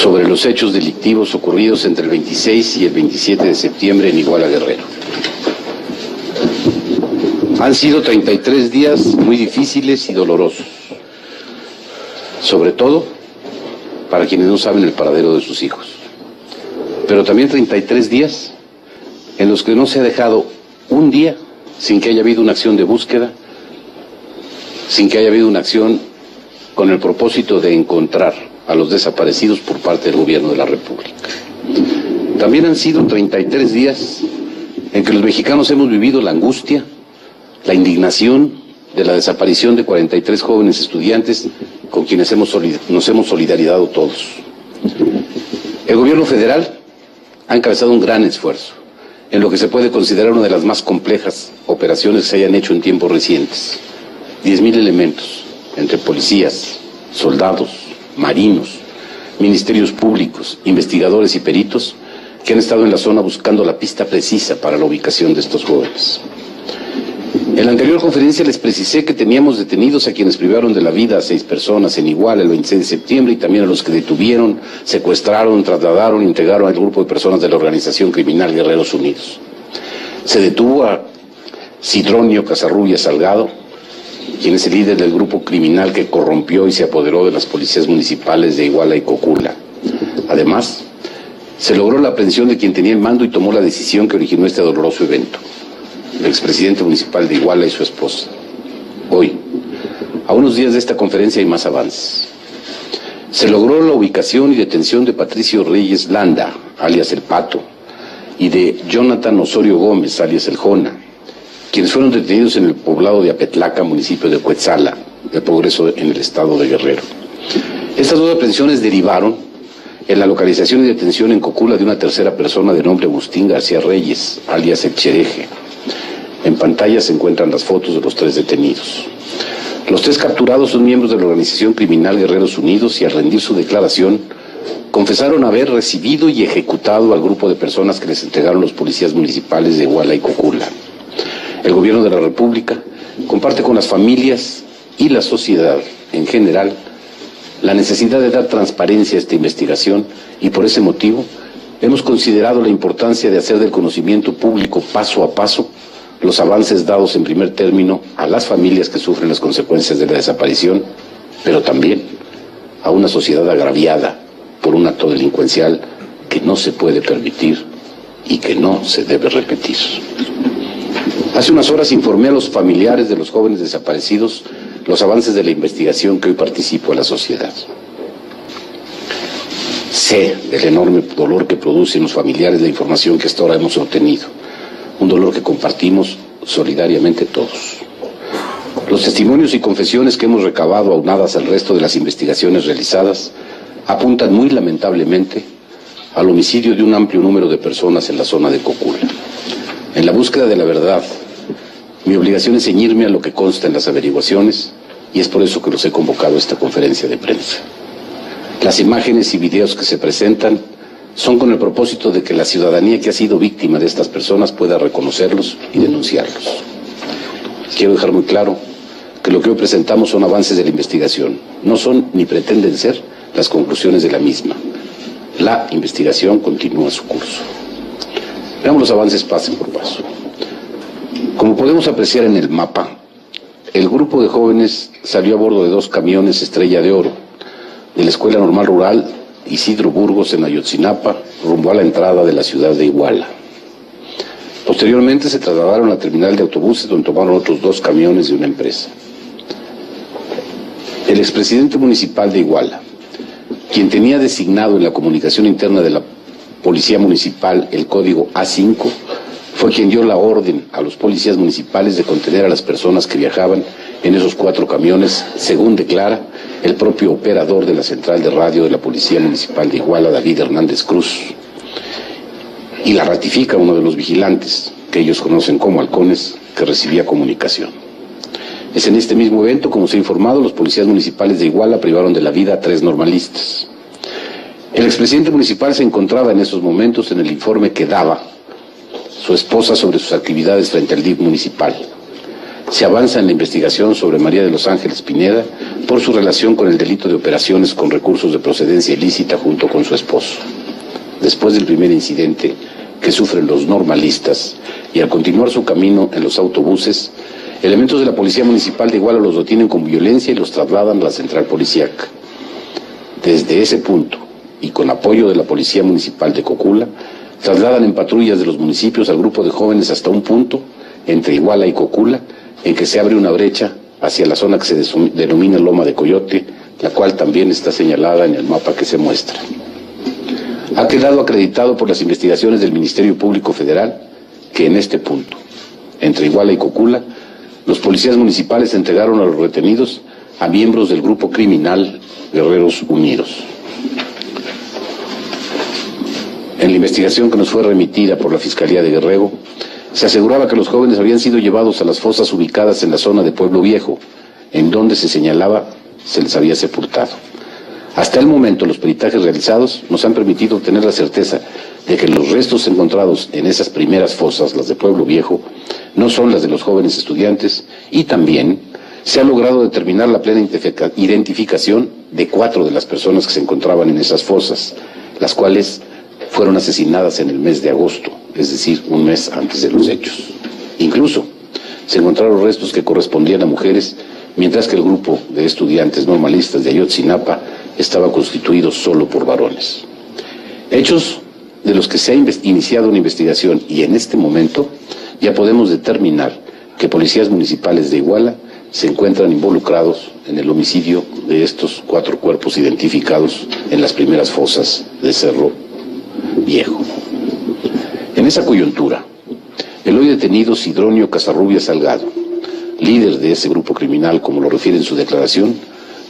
sobre los hechos delictivos ocurridos entre el 26 y el 27 de septiembre en Iguala, Guerrero. Han sido 33 días muy difíciles y dolorosos, sobre todo para quienes no saben el paradero de sus hijos, pero también 33 días en los que no se ha dejado un día sin que haya habido una acción de búsqueda, sin que haya habido una acción con el propósito de encontrar a los desaparecidos por parte del gobierno de la República. También han sido 33 días en que los mexicanos hemos vivido la angustia, la indignación de la desaparición de 43 jóvenes estudiantes con quienes nos hemos solidarizado todos. El gobierno federal ha encabezado un gran esfuerzo en lo que se puede considerar una de las más complejas operaciones que se hayan hecho en tiempos recientes. 10,000 elementos, entre policías, soldados, marinos, ministerios públicos, investigadores y peritos, que han estado en la zona buscando la pista precisa para la ubicación de estos jóvenes. En la anterior conferencia les precisé que teníamos detenidos a quienes privaron de la vida a 6 personas en Iguala el 26 de septiembre y también a los que detuvieron, secuestraron, trasladaron, integraron al grupo de personas de la organización criminal Guerreros Unidos. Se detuvo a Sidronio Casarrubias Salgado, quien es el líder del grupo criminal que corrompió y se apoderó de las policías municipales de Iguala y Cocula. Además, se logró la aprehensión de quien tenía el mando y tomó la decisión que originó este doloroso evento, el expresidente municipal de Iguala y su esposa. Hoy, a unos días de esta conferencia, hay más avances. Se logró la ubicación y detención de Patricio Reyes Landa, alias El Pato, y de Jonathan Osorio Gómez, alias El Jona, quienes fueron detenidos en el poblado de Apetlaca, municipio de Cuetzala, de Progreso, en el estado de Guerrero. Estas 2 aprehensiones derivaron en la localización y detención en Cocula de una tercera persona de nombre Agustín García Reyes, alias El Chereje. En pantalla se encuentran las fotos de los 3 detenidos. Los 3 capturados son miembros de la organización criminal Guerreros Unidos y al rendir su declaración confesaron haber recibido y ejecutado al grupo de personas que les entregaron los policías municipales de Iguala y Cocula. El gobierno de la República comparte con las familias y la sociedad en general la necesidad de dar transparencia a esta investigación y por ese motivo hemos considerado la importancia de hacer del conocimiento público paso a paso los avances dados en primer término a las familias que sufren las consecuencias de la desaparición, pero también a una sociedad agraviada por un acto delincuencial que no se puede permitir y que no se debe repetir. Hace unas horas informé a los familiares de los jóvenes desaparecidos los avances de la investigación que hoy participo a la sociedad. Sé del enorme dolor que produce en los familiares la información que hasta ahora hemos obtenido, un dolor que compartimos solidariamente todos. Los testimonios y confesiones que hemos recabado aunadas al resto de las investigaciones realizadas apuntan muy lamentablemente al homicidio de un amplio número de personas en la zona de Cocula. En la búsqueda de la verdad, mi obligación es ceñirme a lo que consta en las averiguaciones y es por eso que los he convocado a esta conferencia de prensa. Las imágenes y videos que se presentan son con el propósito de que la ciudadanía que ha sido víctima de estas personas pueda reconocerlos y denunciarlos. Quiero dejar muy claro que lo que hoy presentamos son avances de la investigación, no son ni pretenden ser las conclusiones de la misma. La investigación continúa su curso. Veamos los avances paso por paso. Como podemos apreciar en el mapa, el grupo de jóvenes salió a bordo de 2 camiones Estrella de Oro de la Escuela Normal Rural Isidro Burgos en Ayotzinapa, rumbo a la entrada de la ciudad de Iguala. Posteriormente se trasladaron a la terminal de autobuses, donde tomaron otros 2 camiones de una empresa. El expresidente municipal de Iguala, quien tenía designado en la comunicación interna de la Policía Municipal el código A5, fue quien dio la orden a los policías municipales de contener a las personas que viajaban en esos 4 camiones, según declara el propio operador de la central de radio de la Policía Municipal de Iguala, David Hernández Cruz, y la ratifica uno de los vigilantes, que ellos conocen como halcones, que recibía comunicación. Es en este mismo evento, como se ha informado, los policías municipales de Iguala privaron de la vida a 3 normalistas. El expresidente municipal se encontraba en esos momentos en el informe que daba su esposa sobre sus actividades frente al DIF municipal. Se avanza en la investigación sobre María de los Ángeles Pineda por su relación con el delito de operaciones con recursos de procedencia ilícita junto con su esposo. Después del primer incidente que sufren los normalistas y al continuar su camino en los autobuses, elementos de la Policía Municipal de Iguala los detienen con violencia y los trasladan a la central policíaca. Desde ese punto, y con apoyo de la Policía Municipal de Cocula, trasladan en patrullas de los municipios al grupo de jóvenes hasta un punto, entre Iguala y Cocula, en que se abre una brecha hacia la zona que se denomina Loma de Coyote, la cual también está señalada en el mapa que se muestra. Ha quedado acreditado por las investigaciones del Ministerio Público Federal que en este punto, entre Iguala y Cocula, los policías municipales entregaron a los retenidos a miembros del grupo criminal Guerreros Unidos. En la investigación que nos fue remitida por la Fiscalía de Guerrero, se aseguraba que los jóvenes habían sido llevados a las fosas ubicadas en la zona de Pueblo Viejo, en donde se señalaba se les había sepultado. Hasta el momento, los peritajes realizados nos han permitido obtener la certeza de que los restos encontrados en esas primeras fosas, las de Pueblo Viejo, no son las de los jóvenes estudiantes, y también se ha logrado determinar la plena identificación de 4 de las personas que se encontraban en esas fosas, las cuales fueron asesinadas en el mes de agosto, es decir, un mes antes de los hechos. Incluso se encontraron restos que correspondían a mujeres, mientras que el grupo de estudiantes normalistas de Ayotzinapa estaba constituido solo por varones. Hechos de los que se ha iniciado una investigación, y en este momento ya podemos determinar que policías municipales de Iguala se encuentran involucrados en el homicidio de estos 4 cuerpos identificados en las primeras fosas de Cerro Viejo. En esa coyuntura, el hoy detenido Sidronio Casarrubias Salgado, líder de ese grupo criminal, como lo refiere en su declaración,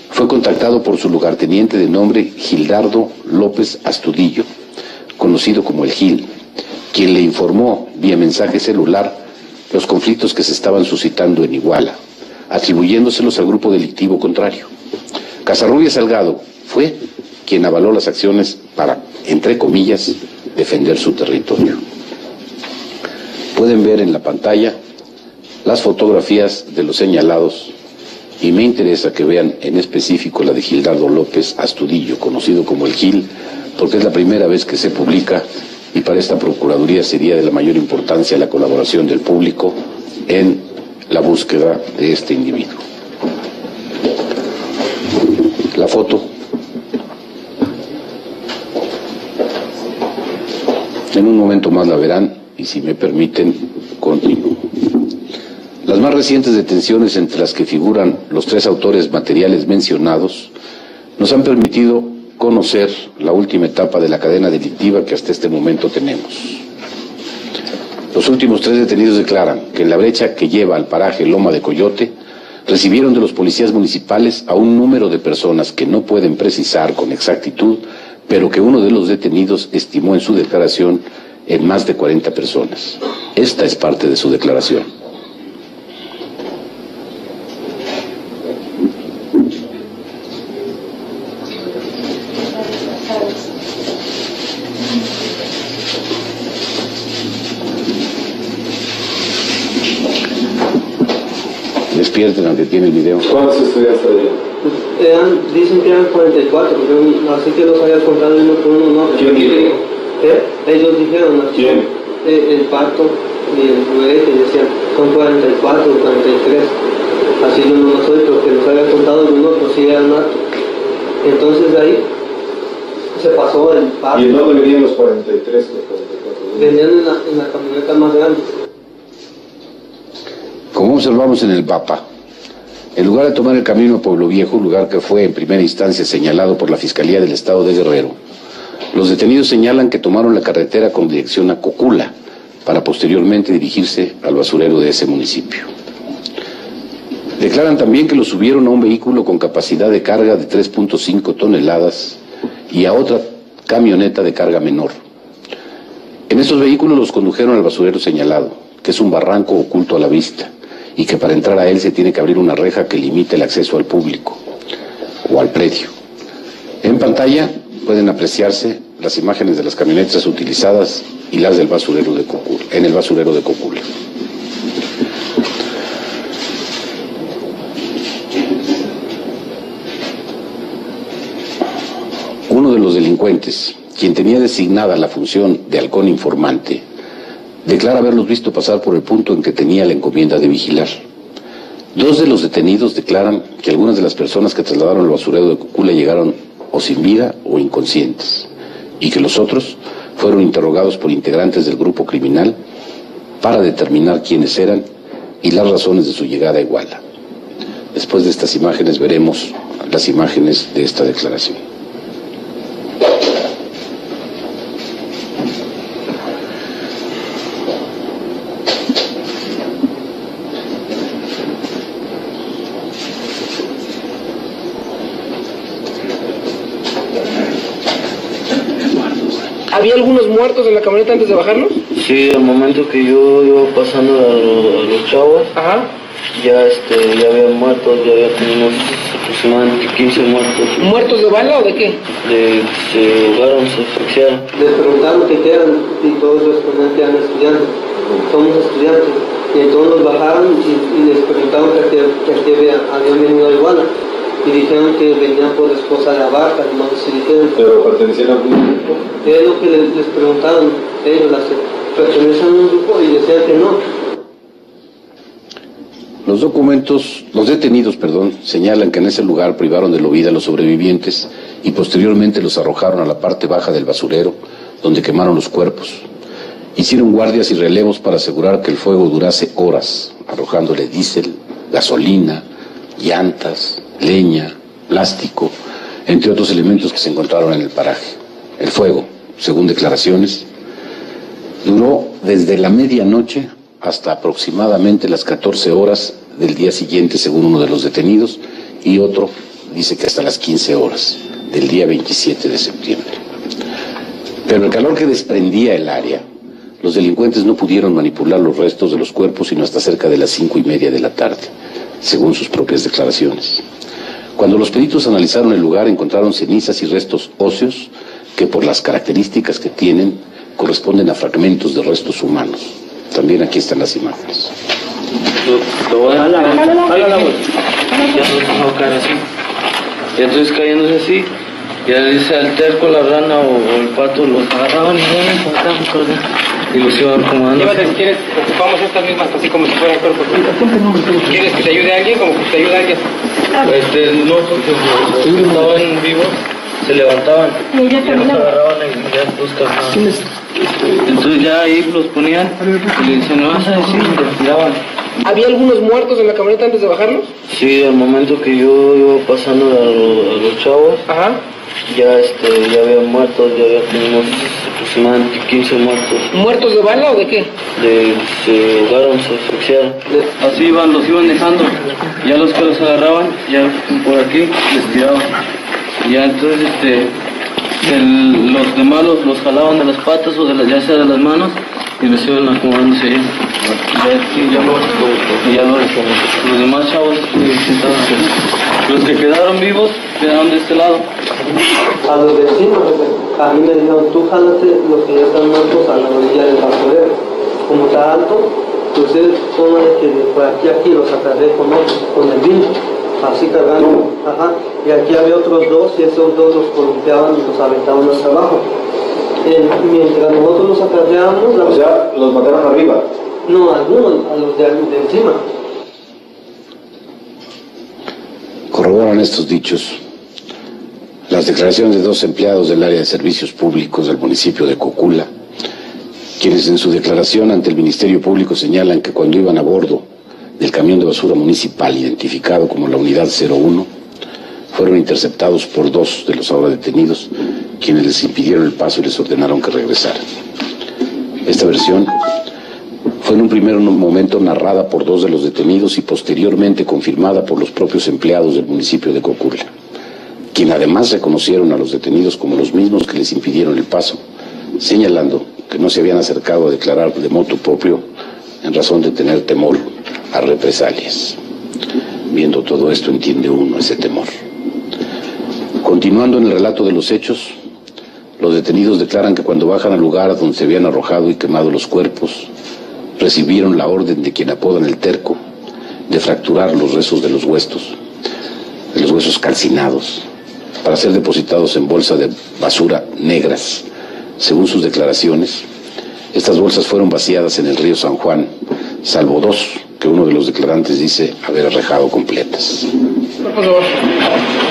fue contactado por su lugarteniente de nombre Gildardo López Astudillo, conocido como el Gil, quien le informó vía mensaje celular los conflictos que se estaban suscitando en Iguala, atribuyéndoselos al grupo delictivo contrario. Casarrubias Salgado fue quien avaló las acciones para, entre comillas, defender su territorio. Pueden ver en la pantalla las fotografías de los señalados, y me interesa que vean en específico la de Gildardo López Astudillo, conocido como el Gil, porque es la primera vez que se publica, y para esta Procuraduría sería de la mayor importancia la colaboración del público en la búsqueda de este individuo. La foto. En un momento más la verán, y si me permiten, continúo. Las más recientes detenciones, entre las que figuran los 3 autores materiales mencionados, nos han permitido conocer la última etapa de la cadena delictiva que hasta este momento tenemos. Los últimos 3 detenidos declaran que en la brecha que lleva al paraje Loma de Coyote, recibieron de los policías municipales a un número de personas que no pueden precisar con exactitud, pero que uno de los detenidos estimó en su declaración en más de 40 personas. Esta es parte de su declaración. Despierten aunque tiene el video. ¿Cuántos estudiantes había? Dicen que eran 44, pero así que los había contado uno por uno, ¿no? ¿Quién dijo? Ellos dijeron, ¿no? ¿Quién? El Pato y el Nueve, que decían, son 44 o 43. Así yo no lo soy, porque los había contado uno, pues sí eran más. Entonces de ahí se pasó el Pato. ¿Y en dónde venían los 43, los 44? Venían en la camioneta más grande. Como observamos en el mapa, en lugar de tomar el camino a Pueblo Viejo, lugar que fue en primera instancia señalado por la Fiscalía del Estado de Guerrero, los detenidos señalan que tomaron la carretera con dirección a Cocula, para posteriormente dirigirse al basurero de ese municipio. Declaran también que los subieron a un vehículo con capacidad de carga de 3.5 toneladas y a otra camioneta de carga menor. En estos vehículos los condujeron al basurero señalado, que es un barranco oculto a la vista, y que para entrar a él se tiene que abrir una reja que limite el acceso al público o al predio. En pantalla pueden apreciarse las imágenes de las camionetas utilizadas y las del basurero de Cocula, en el basurero de Cocula. uno de los delincuentes, quien tenía designada la función de halcón informante, declara haberlos visto pasar por el punto en que tenía la encomienda de vigilar. 2 de los detenidos declaran que algunas de las personas que trasladaron al basurero de Cocula llegaron o sin vida o inconscientes, y que los otros fueron interrogados por integrantes del grupo criminal para determinar quiénes eran y las razones de su llegada a Iguala. Después de estas imágenes veremos las imágenes de esta declaración. ¿Había algunos muertos en la camioneta antes de bajarlos? Sí, al momento que yo iba pasando a los chavos, Ajá. ya había muertos, ya había como unos aproximadamente 15 muertos. ¿Muertos de bala o de qué? Se ahogaron, se asfixiaron. Les preguntaron qué eran y todos respondían que eran estudiantes. Somos estudiantes. Y entonces nos bajaron y les preguntaron que aquí habían venido a Iguala. Y dijeron que venían por la esposa de la vaca, no sé si dijeron. ¿Pero pertenecían a algún grupo? Es lo que les preguntaron ellos, pertenecen a un grupo y decían que no. Los detenidos, señalan que en ese lugar privaron de la vida a los sobrevivientes y posteriormente los arrojaron a la parte baja del basurero, donde quemaron los cuerpos. Hicieron guardias y relevos para asegurar que el fuego durase horas, arrojándole diésel, gasolina, llantas, leña, plástico, entre otros elementos que se encontraron en el paraje. El fuego, según declaraciones, duró desde la medianoche hasta aproximadamente las 14 horas del día siguiente, según uno de los detenidos, y otro dice que hasta las 15 horas del día 27 de septiembre. Pero el calor que desprendía el área, los delincuentes no pudieron manipular los restos de los cuerpos sino hasta cerca de las 5:30 de la tarde, según sus propias declaraciones. Cuando los peritos analizaron el lugar, encontraron cenizas y restos óseos que, por las características que tienen, corresponden a fragmentos de restos humanos. También aquí están las imágenes. Y entonces cayéndose así, ya dice al terco, la rana o el pato, los agarraban y los iban acomodando. Llévate, si quieres, ocupamos estas mismas así como si fueran cuerpos. ¿Quieres que te ayude alguien? Como que te ayude alguien. No, porque los que estaban vivos se levantaban y ya los agarraban y ya los cargaban. Entonces ya ahí los ponían y le decían, no vas a decir, y los tiraban. ¿Había algunos muertos en la camioneta antes de bajarlos? Sí, al momento que yo iba pasando a los chavos, Ajá. ya había muertos, ya había como unos aproximadamente 15 muertos. ¿Muertos de bala o de qué? Se ahogaron, se asfixiaron. Así los iban dejando, ya los que los agarraban, ya por aquí les tiraban. Ya entonces los demás los jalaban de las patas o ya sea de las manos y los iban acomodándose ahí. Ya los demás chavos los que quedaron vivos quedaron de este lado. A los vecinos, a mí me dijeron, tú jálate los que ya están muertos a la orilla del basurero. Como está alto, entonces póngale que por aquí los acarré con el vino, así cargando. Ajá. Y aquí había otros 2 y esos 2 los columpiaban y los aventaban hacia abajo. Mientras nosotros los acarreábamos... O sea, los mataron arriba. No, algunos, a los de encima. Corroboran estos dichos las declaraciones de 2 empleados del área de servicios públicos del municipio de Cocula, quienes en su declaración ante el Ministerio Público señalan que cuando iban a bordo del camión de basura municipal identificado como la unidad 01, fueron interceptados por 2 de los ahora detenidos, quienes les impidieron el paso y les ordenaron que regresaran. Esta versión fue en un primer momento narrada por 2 de los detenidos y posteriormente confirmada por los propios empleados del municipio de Cocula, quien además reconocieron a los detenidos como los mismos que les impidieron el paso, señalando que no se habían acercado a declarar de motu propio en razón de tener temor a represalias. Viendo todo esto entiende uno ese temor. Continuando en el relato de los hechos, los detenidos declaran que cuando bajan al lugar donde se habían arrojado y quemado los cuerpos, recibieron la orden de quien apodan el terco de fracturar los restos de los huesos calcinados para ser depositados en bolsas de basura negras. Según sus declaraciones, estas bolsas fueron vaciadas en el río San Juan, salvo 2 que uno de los declarantes dice haber arrojado completas. Por favor.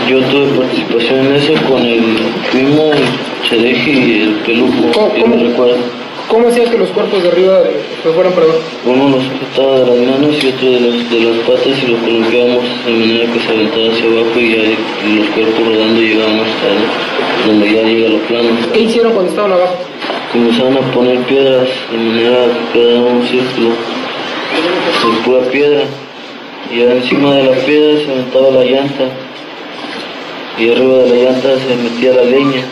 Yo tuve participación en eso con el primo, el Chereje y el Peluco, que me recuerdo. ¿Cómo hacías que los cuerpos de arriba se fueran para abajo? Uno nos sujetaba de las manos y otro de las patas y lo colocábamos de manera que se aventara hacia abajo y ya los cuerpos rodando llegábamos hasta donde ya llega lo plano. ¿Qué hicieron cuando estaban abajo? Comenzaron a poner piedras de manera que quedara un círculo de pura piedra. Y ya encima de la piedra se aventaba la llanta y arriba de la llanta se metía la leña.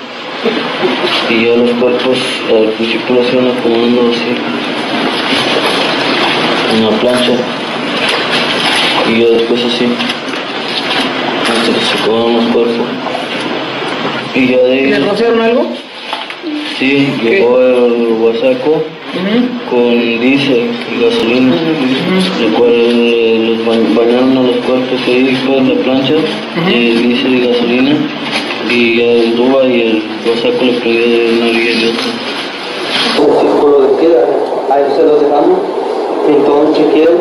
Y ya los cuerpos al principio los iban acomodando así en la plancha y ya después así hasta que se acababan los cuerpos y ya de ahí ¿Les rociaron algo? sí, llegó el guasaco con diésel y gasolina, el cual los bañaron a los cuerpos ahí con la plancha, diésel y gasolina. Y el Duba y el Guasaco le prendió de una orilla y otra. Un círculo de piedra, ahí se los dejamos, entonces chequearon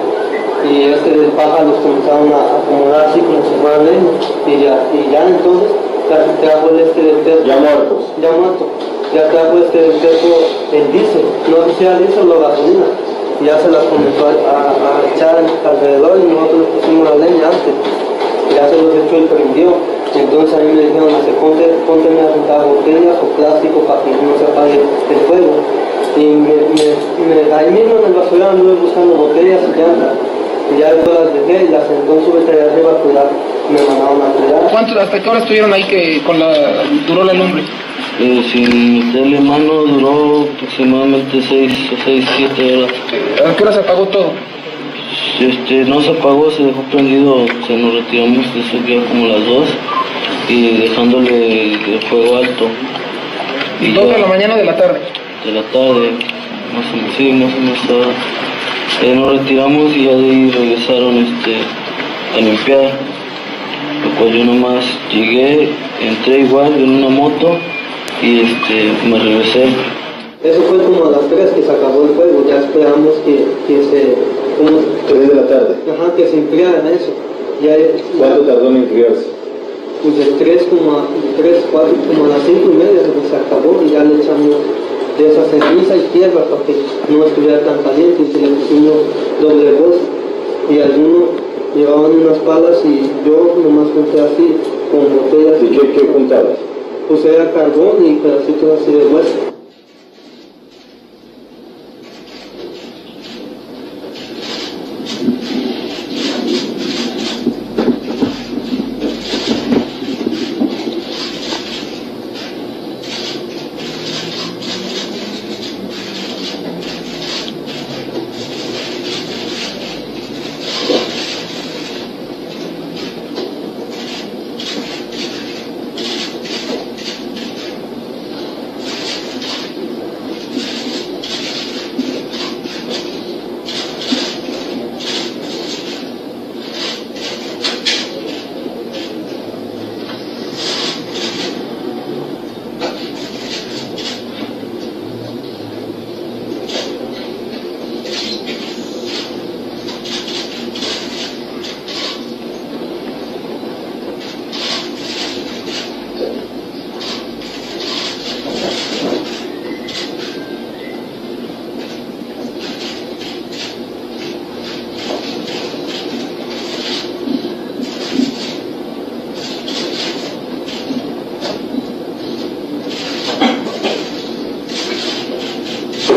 y de paja los comenzaron a acomodar así como si fueran leña y ya entonces trajo del techo. Ya muertos. Ya muerto. Ya trajo del techo el diésel, no sé si era diésel o gasolina. Y ya se las comenzó a echar alrededor y nosotros le pusimos la leña antes. Ya se los echó y prendió. Entonces a mí me dijeron, ponte a juntar botellas o plástico para que no se apague el fuego. Y ahí mismo en el basurero anduve buscando botellas y llantas. Y ya después las dejé y las sentó en su vete de arriba a cuidar. Me mandaron a cuidar. ¿Hasta qué hora estuvieron ahí que duró la lumbre? Sin meterle mano duró aproximadamente 6 o 7 horas. ¿A qué hora se apagó todo? No se apagó, se dejó prendido, se nos retiramos de eso ya como las 2 y dejándole el fuego alto. Y 2 de la mañana o de la tarde. De la tarde, más o menos. Nos retiramos y ya de ahí regresaron a limpiar. Lo cual yo nomás llegué, entré igual en una moto y me regresé. Eso fue como a las 3 que se acabó el fuego, ya esperamos que se... 3 de la tarde. Ajá, que se enfriara eso. ¿Cuánto tardó en enfriarse? Pues de 3, 4, como a las 5:30 se acabó y ya le echamos de esa ceniza y tierra para que no estuviera tan caliente y se le pusimos doble bolsa. Y algunos llevaban unas palas y yo nomás junté así con botellas. ¿Y qué juntabas? Pues era carbón y pedacitos así de hueso.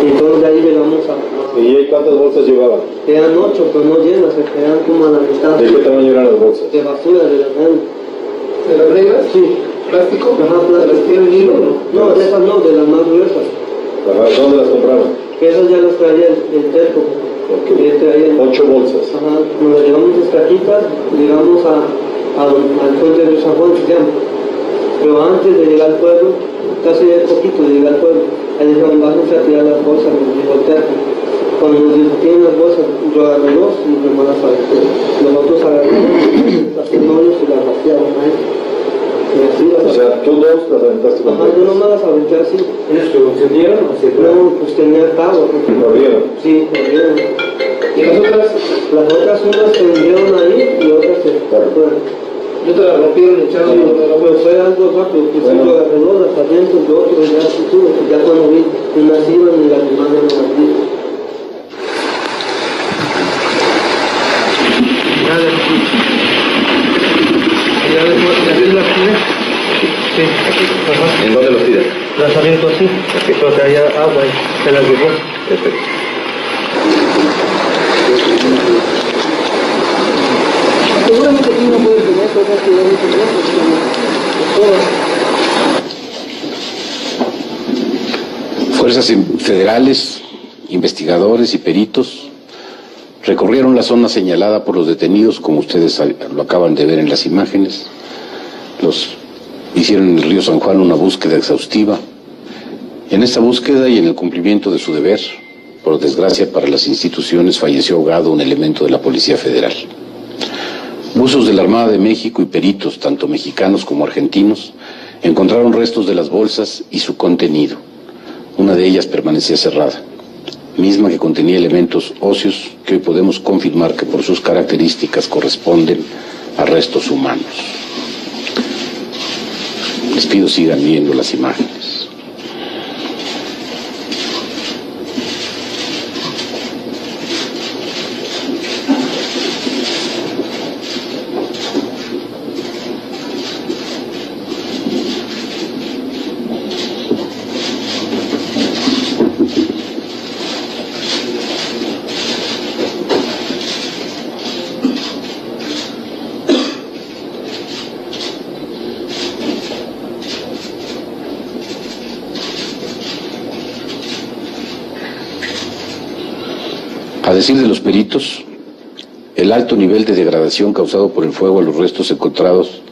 Entonces de ahí llegamos a... ¿Y cuántas bolsas llevaban? Eran 8, pero no llenas, se quedan como a la mitad. ¿De qué tamaño eran las bolsas? De basura, de las negras. ¿De las negras? Sí. ¿Plástico? Ajá, plástico. No, de esas no, de las más gruesas. Ajá, ¿dónde las compraron? Esas ya las traía el terco. Okay. Traía 8 bolsas. Ajá, nos las llevamos escaquitas, llegamos al puente de San Juan, se llama. Pero antes de llegar al pueblo, casi de poquito de llegar al pueblo, ahí dijeron, bájense a tirar las bolsas, nos dijo el terco. Cuando nos tienen las bolsas, yo agarré 2 y mi hermana salió. Nosotros agarramos las hoyos y las vaciamos ahí. Y así O sea, tú dos las aventaste con Ajá, yo nomás las aventé así. ¿Ellos te encendieron o se No, pues tenía el cabo. corrieron? Sí, corrieron. ¿Y las otras? Las otras unas se hundieron ahí y otras se fueron. ¿No te las rompieron y echaron Sí, de la pero fue algo rápido, pues Bueno. uno agarró las adentro y otro ya se tuvo, pues ya cuando vi unas iban y las demás ya no las vi. Ya después, aquí las tiré. Sí, ajá. ¿En dónde los tiras? Las aviento así, porque había agua y se las llevó. Perfecto. Seguramente aquí no puede tener cosas que ya no tenemos. Fuerzas federales, investigadores y peritos recorrieron la zona señalada por los detenidos, como ustedes lo acaban de ver en las imágenes. Hicieron en el río San Juan una búsqueda exhaustiva. En esta búsqueda y en el cumplimiento de su deber, por desgracia para las instituciones, falleció ahogado un elemento de la Policía Federal. Buzos de la Armada de México y peritos, tanto mexicanos como argentinos, encontraron restos de las bolsas y su contenido. Una de ellas permanecía cerrada, misma que contenía elementos óseos que hoy podemos confirmar que por sus características corresponden a restos humanos. Les pido sigan viendo las imágenes. A decir de los peritos, el alto nivel de degradación causado por el fuego a los restos encontrados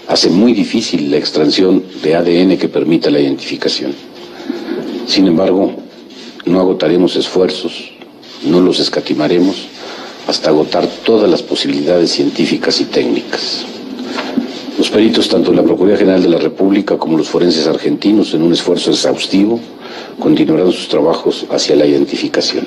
hace muy difícil la extracción de ADN que permita la identificación. Sin embargo, no agotaremos esfuerzos, no los escatimaremos hasta agotar todas las posibilidades científicas y técnicas. Los peritos, tanto la Procuraduría General de la República como los forenses argentinos, en un esfuerzo exhaustivo, continuarán sus trabajos hacia la identificación.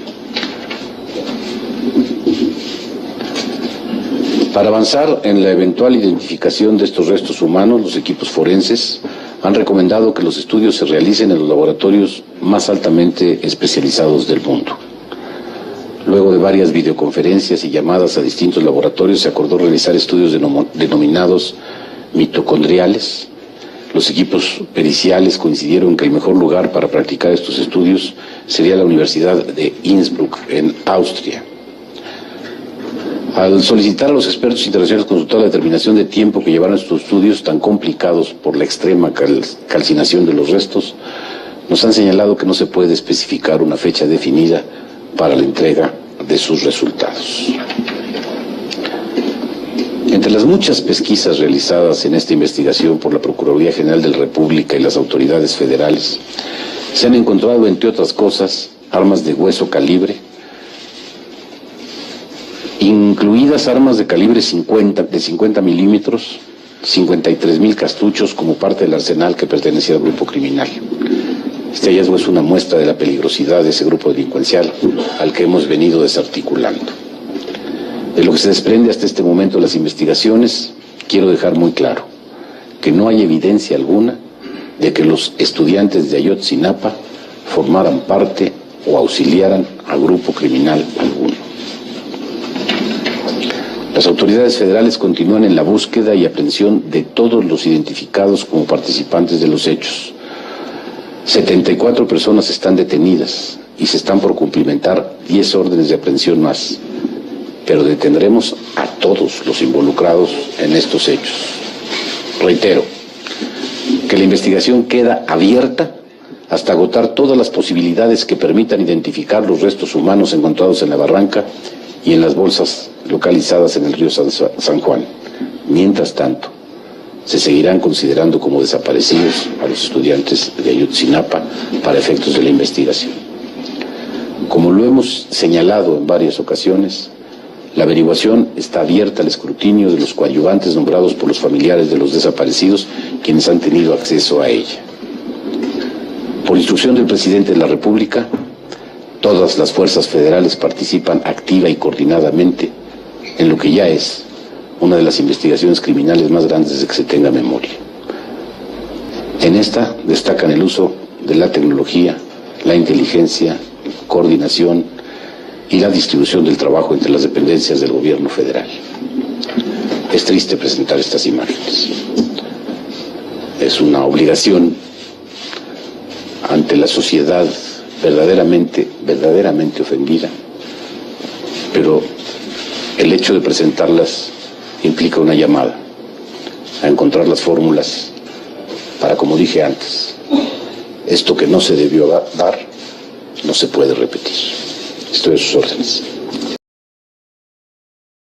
Para avanzar en la eventual identificación de estos restos humanos, los equipos forenses han recomendado que los estudios se realicen en los laboratorios más altamente especializados del mundo. Luego de varias videoconferencias y llamadas a distintos laboratorios, se acordó realizar estudios denominados mitocondriales. Los equipos periciales coincidieron que el mejor lugar para practicar estos estudios sería la Universidad de Innsbruck, en Austria. Al solicitar a los expertos internacionales consultar la determinación de tiempo que llevaron estos estudios tan complicados por la extrema calcinación de los restos, nos han señalado que no se puede especificar una fecha definida para la entrega de sus resultados. Entre las muchas pesquisas realizadas en esta investigación por la Procuraduría General de la República y las autoridades federales, se han encontrado, entre otras cosas, armas de hueso calibre, incluidas armas de calibre 50 milímetros, 53,000 cartuchos como parte del arsenal que pertenecía al grupo criminal. Este hallazgo es una muestra de la peligrosidad de ese grupo delincuencial al que hemos venido desarticulando. De lo que se desprende hasta este momento de las investigaciones, quiero dejar muy claro que no hay evidencia alguna de que los estudiantes de Ayotzinapa formaran parte o auxiliaran a grupo criminal alguno. Las autoridades federales continúan en la búsqueda y aprehensión de todos los identificados como participantes de los hechos. 74 personas están detenidas y se están por cumplimentar 10 órdenes de aprehensión más, pero detendremos a todos los involucrados en estos hechos. Reitero que la investigación queda abierta hasta agotar todas las posibilidades que permitan identificar los restos humanos encontrados en la barranca y en las bolsas localizadas en el río San Juan. Mientras tanto, se seguirán considerando como desaparecidos a los estudiantes de Ayotzinapa para efectos de la investigación. Como lo hemos señalado en varias ocasiones, La averiguación está abierta al escrutinio de los coadyuvantes nombrados por los familiares de los desaparecidos, quienes han tenido acceso a ella. Por instrucción del presidente de la República, todas las fuerzas federales participan activa y coordinadamente en lo que ya es una de las investigaciones criminales más grandes de que se tenga memoria. En esta destacan el uso de la tecnología, la inteligencia, coordinación y la distribución del trabajo entre las dependencias del gobierno federal. Es triste presentar estas imágenes. Es una obligación ante la sociedad verdaderamente ofendida, pero el hecho de presentarlas implica una llamada a encontrar las fórmulas para, como dije antes, esto que no se debió dar, no se puede repetir. Estoy a sus órdenes.